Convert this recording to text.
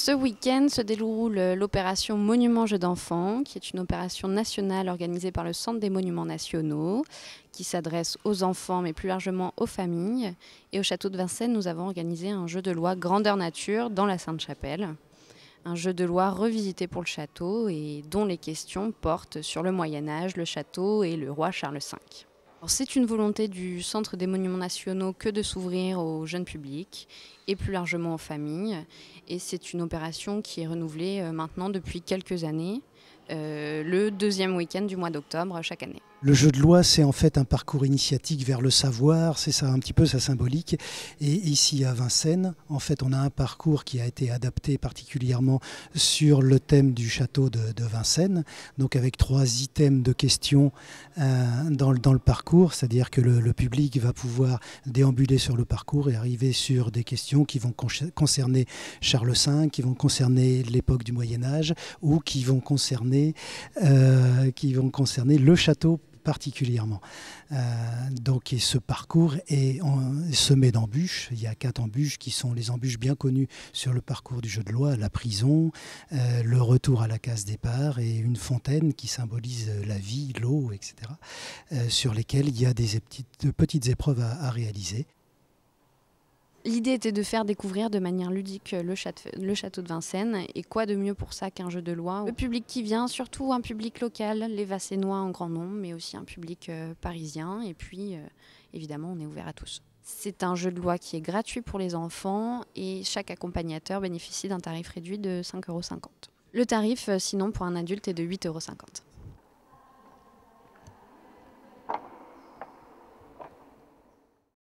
Ce week-end se déroule l'opération Monument Jeux d'enfants, qui est une opération nationale organisée par le Centre des Monuments Nationaux, qui s'adresse aux enfants, mais plus largement aux familles. Et au château de Vincennes, nous avons organisé un jeu de loi grandeur nature dans la Sainte-Chapelle. Un jeu de loi revisité pour le château et dont les questions portent sur le Moyen-Âge, le château et le roi Charles V. C'est une volonté du Centre des Monuments Nationaux que de s'ouvrir au jeune public et plus largement aux familles. Et c'est une opération qui est renouvelée maintenant depuis quelques années, le deuxième week-end du mois d'octobre chaque année. Le jeu de loi, c'est en fait un parcours initiatique vers le savoir, c'est ça un petit peu sa symbolique. Et ici à Vincennes, en fait, on a un parcours qui a été adapté particulièrement sur le thème du château de Vincennes, donc avec 3 items de questions dans le parcours, c'est-à-dire que le public va pouvoir déambuler sur le parcours et arriver sur des questions qui vont concerner Charles V, qui vont concerner l'époque du Moyen-Âge ou qui vont concerner le château particulièrement. Donc, et ce parcours est semé d'embûches. Il y a 4 embûches qui sont les embûches bien connues sur le parcours du jeu de loi, la prison, le retour à la case départ et une fontaine qui symbolise la vie, l'eau, etc. Sur lesquelles il y a des petites épreuves à réaliser. L'idée était de faire découvrir de manière ludique le château de Vincennes. Et quoi de mieux pour ça qu'un jeu de loi? Le public qui vient, surtout un public local, les Vassénois en grand nombre, mais aussi un public parisien. Et puis, évidemment, on est ouvert à tous. C'est un jeu de loi qui est gratuit pour les enfants et chaque accompagnateur bénéficie d'un tarif réduit de 5,50 €. Le tarif, sinon, pour un adulte est de 8,50 €.